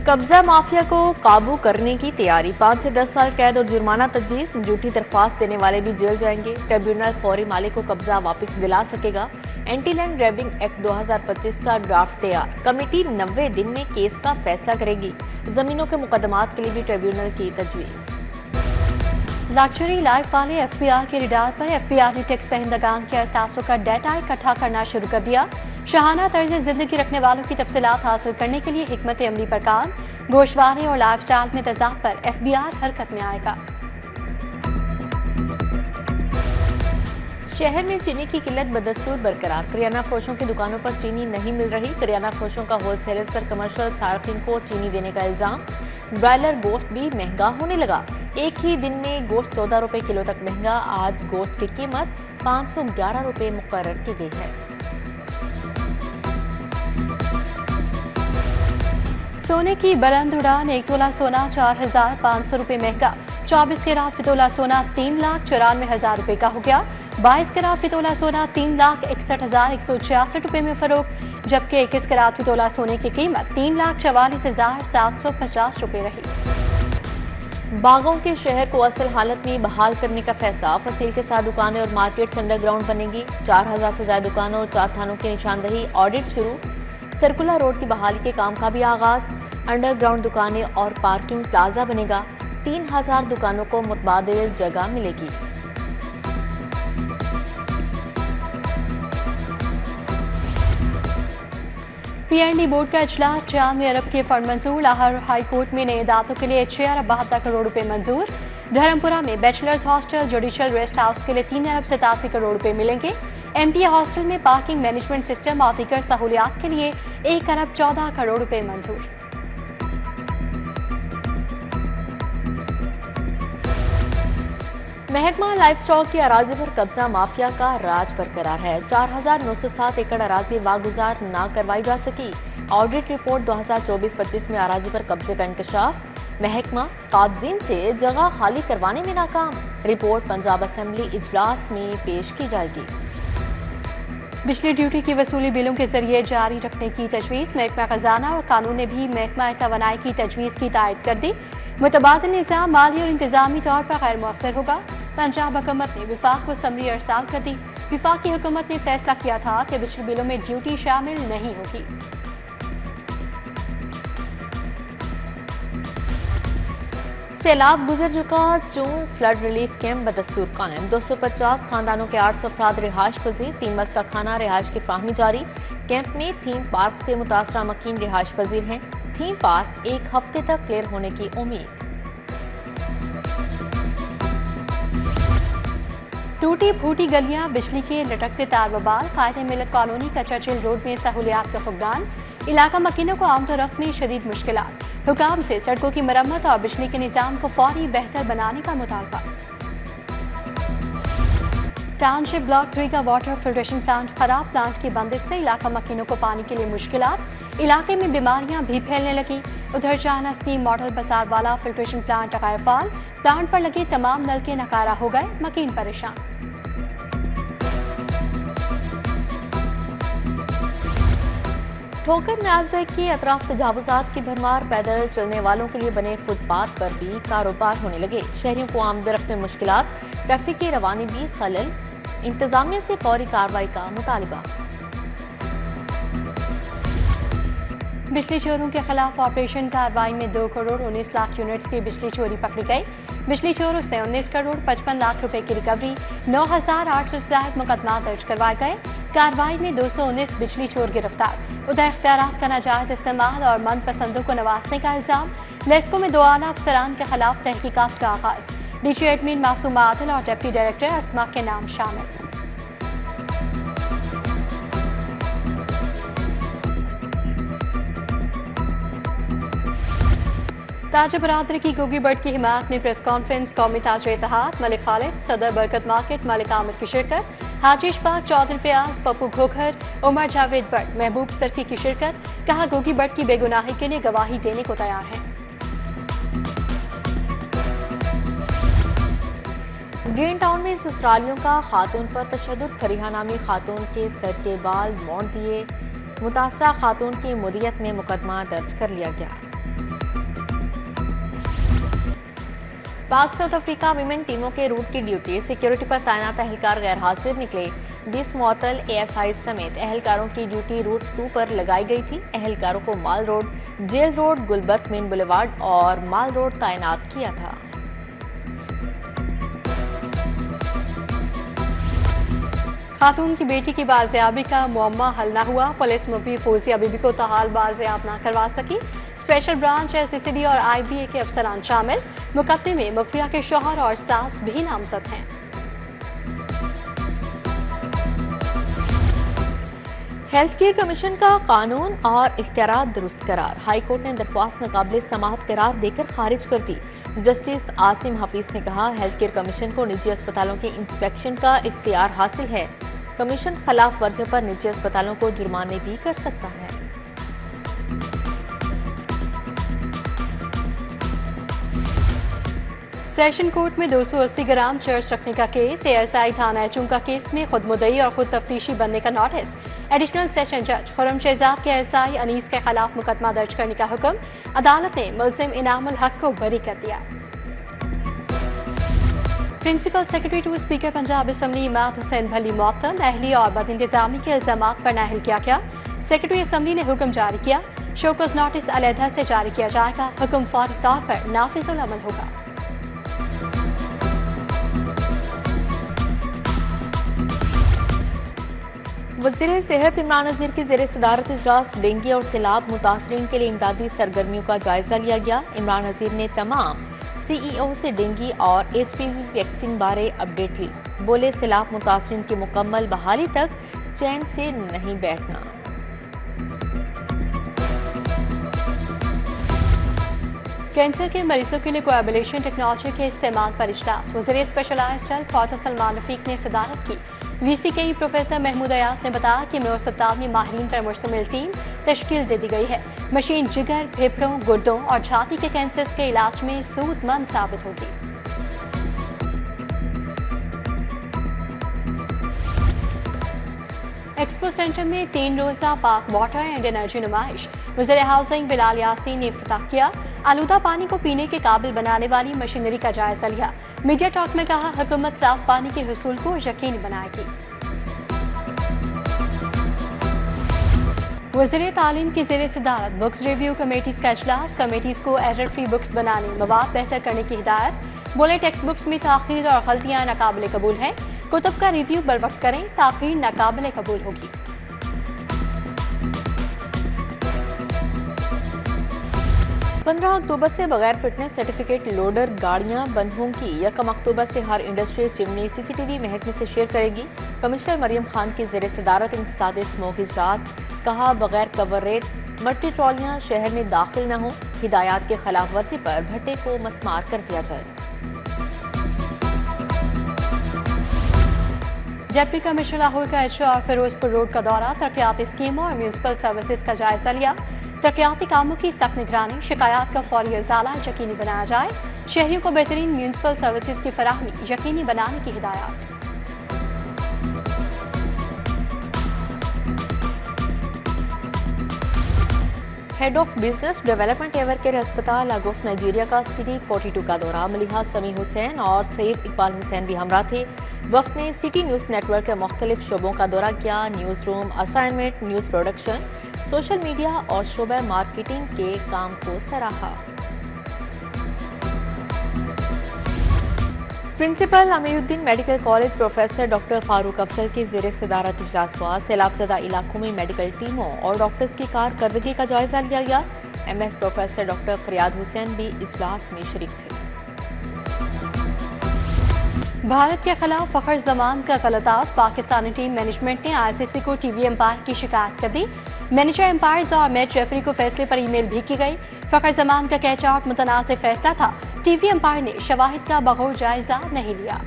कब्जा माफिया को काबू करने की तैयारी, 5 से 10 साल कैद और जुर्माना तजवीज, झूठी दरख्वास्त देने वाले भी जेल जाएंगे। ट्रिब्यूनल फौरी मालिक को कब्जा वापस दिला सकेगा। एंटी लैंड ग्रैबिंग एक्ट 2025 का ड्राफ्ट तैयार, कमेटी 90 दिन में केस का फैसला करेगी। जमीनों के मुकदमात के लिए भी ट्रिब्यूनल की तजवीज। लग्जरी लाइफ वाले एफबीआर के रडार पर एफबीआर ने टैक्स दहिंदगान के एहसासों का डाटा इकट्ठा करना शुरू कर दिया। शाहाना तर्ज जिंदगी रखने वालों की तफसीलात हासिल करने के लिए हिकमत अमली पर काम, गोशवारे और लाइफ स्टाइल में तजाब पर एफबीआर हरकत में आएगा। शहर में चीनी की किल्लत बदस्तूर बरकरार, करियाना फरोशों की दुकानों पर चीनी नहीं मिल रही। करियाना फरोशों का होलसेलर्स पर कमर्शियल सार्फिन को चीनी देने का इल्जाम। ब्रायलर गोश्त भी महंगा होने लगा, एक ही दिन में गोश्त 14 रुपए किलो तक महंगा। आज गोश्त की कीमत 511 रुपए मुकर्रर की गई है। सोने की बुलंद उड़ान, 1 तोला सोना 4,500 रुपए महंगा। 24 कैरात फितोला सोना 3,94,000 रुपए का हो गया। 22 कैरात फितोला सोना 3,61,166 रुपए में फरोख्त, जबकि 21 कैरात फितोला सोने की कीमत 3,44,750 रुपए रही। बागों के शहर को असल हालत में बहाल करने का फैसला, फसील के साथ दुकानें और मार्केट्स अंडरग्राउंड बनेगी। 4,000 से ज्यादा दुकानों और 4 थानों की निशानदही, ऑडिट शुरू। सर्कुलर रोड की बहाली के काम का भी आगाज। अंडरग्राउंड दुकानें और पार्किंग प्लाजा बनेगा। 3,000 दुकानों को मुतबादिल जगह मिलेगी। पीएनडी बोर्ड का इजलास, 96 अरब के फंड मंजूर। लाहौर हाई कोर्ट में नए दांतों के लिए 6 अरब 72 करोड़ रुपए मंजूर। धर्मपुरा में bachelors hostel, judicial rest house के लिए 3 अरब 87 करोड़ रुपए मिलेंगे। एमपीए हॉस्टल में पार्किंग मैनेजमेंट सिस्टम और दीगर सहूलियात के लिए 1 अरब 14 करोड़ रुपए मंजूर। महकमा लाइफ स्टॉक की अराजी पर कब्जा माफिया का राज बरकरार है। 4,907 एकड़ अराजी वागुजार ना करवाई जा सकी। ऑडिट रिपोर्ट 2024-25 में अराजी पर कब्जे का इंकशाफ। महकमा काबजीन से जगह खाली करवाने में नाकाम। रिपोर्ट पंजाब असेंबली इजलास में पेश की जाएगी। बिजली ड्यूटी की वसूली बिलों के जरिए जारी रखने की तजवीज़, महकमा खजाना और कानून ने भी महकमा तवानाई की तजवीज़ की तायद कर दी। मुतबादिल निज़ाम माली और इंतजामी तौर पर गैर मौसर होगा। पंजाब हुकूमत ने विफाक को समरी अरसाल कर दी। विफाक की हुकूमत ने फैसला किया था कि बिजली बिलों में ड्यूटी शामिल नहीं होगी। सैलाब गुजर चुका चूं फ्लड रिलीफ कैंप बदस्तूर कायम। 250 खानदानों के 800 अफराद रिहाइश पजीर। 3 वक्त का खाना रिहाइश की फ्राहमी जारी। कैंप में थीम पार्क से मुतासरा मकीन रिहाइश पजीर हैं। थीम पार्क 1 हफ्ते तक क्लियर होने की उम्मीद। टूटी फूटी गलियां, बिजली के लटकते तार बबाल। कायदे मिलत कॉलोनी का चर्चिल रोड में सहूलियात का फुकदान। इलाका मकीनों को आमदोरफ्त में शदीद मुश्किलात। हुकाम से सड़कों की मरम्मत और बिजली के निज़ाम को फौरी बेहतर बनाने का मुतालबा। टाउनशिप ब्लॉक 3 का वाटर फिल्ट्रेशन प्लांट खराब, प्लांट की बंदिश से इलाका मकीनों को पानी के लिए मुश्किलात। इलाके में बीमारियां भी फैलने लगी। उधर शाहना स्कीम मॉडल बसार वाला फिल्ट्रेशन प्लांट गैर फाल, प्लांट पर लगे तमाम नलके नकारा हो गए, मकीन परेशान। ठोकर न्याज़बैग की अतराफ तजावुजात की भरमार। पैदल चलने वालों के लिए बने फुटपाथ पर भी कारोबार होने लगे। शहरियों को आमदरफ्त में मुश्किलात। ट्रैफिक की रवानी भी खलल। इंतजामिया से फौरी कार्रवाई का मुतालिबा। बिजली चोरों के खिलाफ ऑपरेशन कार्रवाई में 2 करोड़ 19 लाख यूनिट्स की बिजली चोरी पकड़ी गई। बिजली चोरों से 19 करोड़ 55 लाख रुपए की रिकवरी। 9,800 से ज्यादा मुकदमा दर्ज करवाए गए। कार्रवाई में 219 बिजली चोर गिरफ्तार। उधर इख्तियारात का नाजायज इस्तेमाल और मंदपसंदों को नवाजने का इल्जाम। लेस्को में 2 आला अफसरान के खिलाफ तहकीकात का आगाज। डीजी एडमिन मासूम आदिल और डिप्टी डायरेक्टर अस्मा के नाम शामिल। ताज बरादरी की गोगी बट की हिमायत में प्रेस कॉन्फ्रेंस। कौमी ताज इत्तेहाद मलिक खालिद, सदर बरकत मार्केट मलिक आमिर की शिरकत। हाजी इशफाक, चौधरी फयाज, पप्पू घोघर, उमर जावेद बट, महबूब सरकी की शिरकत। कहा गोगी बट की बेगुनाही के लिए गवाही देने को तैयार है। ग्रीन टाउन में ससुरालियों का खातून पर तशद्दुद। फरीहा नामी खातून के सर के बाल मोड़ दिए। मुतासरा खातून की मुदियत में मुकदमा दर्ज कर लिया गया। पाक साउथ अफ्रीका विमेन टीमों के रूट की ड्यूटी सिक्योरिटी पर तैनात एहलकार गैर हाजिर निकले। 20 मुअत्तल एएसआई समेत एहलकारों की ड्यूटी रूट 2 पर लगाई गई थी। एहलकारों को mall road, jail road, Gulberg main boulevard और माल रोड तैनात किया था। खातून की बेटी की बाजियाबी का मुअम्मा हल न हुआ। पुलिस मुफ्ती फौजिया बीबी को तहाल बाजियाब न करवा सकी। स्पेशल ब्रांच एससीडी और आईबीए के अफसरान शामिल। मुकदमे में मुखबिया के शौहर और सास भी नामजद हैं। हेल्थ केयर कमीशन का कानून और इख्तियारात दुरुस्त करार। हाई कोर्ट ने दरख्वास्त नाकाबिले समाअत करार देकर खारिज कर दी। जस्टिस आसिम हफीज ने कहा, हेल्थ केयर कमीशन को निजी अस्पतालों के इंस्पेक्शन का इख्तियार हासिल है। कमीशन खिलाफ वर्जियों पर निजी अस्पतालों को जुर्माने भी कर सकता है। सेशन कोर्ट में 280 ग्राम चर्च रखने का केस। एएसआई थाना एचूम का केस में खुद मुद्दई और खुद तफ्तीशी बनने का नोटिस। एडिशनल सेशन जज खुर्रम शहजाद के एएसआई अनीस के खिलाफ मुकदमा दर्ज करने का हुक्म। अदालत ने मुलजिम इनामुल हक को बरी कर दिया। Principal secretary to speaker Punjab assembly Imad Hussain भली मुअत्तल। अहली और बदइंतजामी के इल्जामात पर नाअहल किया गया। सेक्रेटरी असम्बली ने हुक्म जारी किया। शोकस नोटिस अलहदा से जारी किया जाएगा। हुक्म फौरी तौर पर नाफिजुल अमल होगा। वज़ीर सेहत इमरान नज़ीर की ज़ेर सदारत इजलास डेंगू और सैलाब मुतासरीन के लिए इमदादी सरगर्मियों का जायजा लिया गया। इमरान नज़ीर ने तमाम सीईओ से डेंगू और HPV वैक्सीन बारे अपडेट ली। बोले, सैलाब मुतासरीन की मुकम्मल बहाली तक चैन से नहीं बैठना। कैंसर के मरीजों के लिए कोएबुलेशन टेक्नोलॉजी के इस्तेमाल पर इजलास। वज़ीर स्पेशलाइज्ड हेल्थ ख्वाजा सलमान रफीक ने सदारत की। VCKE प्रोफेसर महमूद अयास ने बताया कि मेयो अस्पताल में माहिरीन पर मुश्तमिल टीम तश्कील दे दी गई है। मशीन जिगर, फेफड़ों, गुर्दों और छाती के कैंसर के इलाज में सूदमंद साबित होगी। एक्सपो सेंटर में 3 रोजा पाक वाटर एंड एनर्जी नुमाइश। वज़ीर हाउसिंग बिलाल यासीन ने इफ्तिताह किया। आलूदा पानी को पीने के काबिल बनाने वाली मशीनरी का जायजा लिया। मीडिया टॉक में कहा, हुकूमत साफ पानी के हुसूल को यकीनी बनाएगी। वज़ीर तालीम की ज़ेर सदारत बुक्स रिव्यू कमेटीज का इजलास। कमेटीज को एरर फ्री बुक्स बनाने, मवाद बेहतर करने की हिदायत। बोले, टेक्स्ट बुक्स में ताखीर और गलतियां नाकाबिले कबूल हैं। कुतुब का रिव्यू बर वक्त करें, ताखीर नाकाबिले कबूल होगी। 15 अक्टूबर से बगैर फिटनेस सर्टिफिकेट लोडर गाड़ियां बंद होंगी। 1 अक्टूबर से हर इंडस्ट्रियल चिमनी CCTV महकमे से शेयर करेगी। कमिश्नर मरियम खान की ज़ेर सदारत इंसदाद स्मोक इजलास। कहा, बगैर कवर रेट मट्टी ट्रॉलियां शहर में दाखिल न हो। हिदायत के खिलाफ वर्जी पर भट्टे को मस्मार कर दिया जाए। डिप्टी कमिश्नर लाहौर का HO और फिरोजपुर रोड का दौरा। तरक्याती स्कीमों और म्यूनसिपल सर्विसेज का जायजा लिया। तरक्याती कामों की सख्त निगरानी, शिकायत का फौरी इजाला यकीनी बनाया जाए। शहरियों को बेहतरीन म्यूनसिपल सर्विसेज की फराहमी यकीनी बनाने की हिदायत। Head of business development ever care अस्पताल लागोस नाइजीरिया का सिटी 42 का दौरा। मलिहा समी हुसैन और सईद इकबाल हुसैन भी हमरा थे। वक्त ने सिटी न्यूज़ नेटवर्क के मुख्तलिफ शोबों का दौरा किया। News room, assignment, news production, social media और शोबा मार्केटिंग के काम को सराहा। Principal Amiruddin medical college professor doctor Farooq Afzal की ज़ेर सदारत इजलास हुआ। सैलाबज़दा इलाकों में मेडिकल टीमों और डॉक्टर्स की कारकर्दगी का जायजा लिया गया। MS प्रोफेसर डॉक्टर फरियाद हुसैन भी इजलास में शरीक थे। भारत के खिलाफ फखर जमान का गलत। पाकिस्तानी टीम मैनेजमेंट ने ICC को TV एम्पायर की शिकायत कर दी। मैनेजर एम्पायर्स और मैच रेफरी को फैसले पर ईमेल भी की गई। फखर जमान का कैच आउट मुतनाज़िर फैसला था। TV एम्पायर ने शवाहिद का बगौर जायजा नहीं लिया।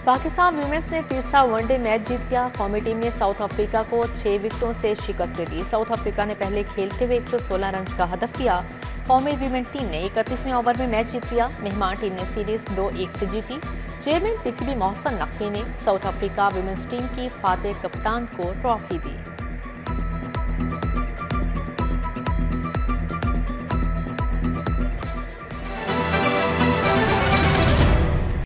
पाकिस्तान वुमेन्स ने तीसरा वनडे मैच जीत लिया। कौमी टीम ने साउथ अफ्रीका को 6 विकेटों से शिकस्त दे दी। साउथ अफ्रीका ने पहले खेलते हुए 116 रन का हदफ किया। कौमी वीमेन टीम ने 31वें ओवर में मैच जीत लिया। मेहमान टीम ने सीरीज 2-1 से जीती। चेयरमैन PCB मोहसन नकवी ने साउथ अफ्रीका वुमेन्स टीम की फातेह कप्तान को ट्रॉफी दी।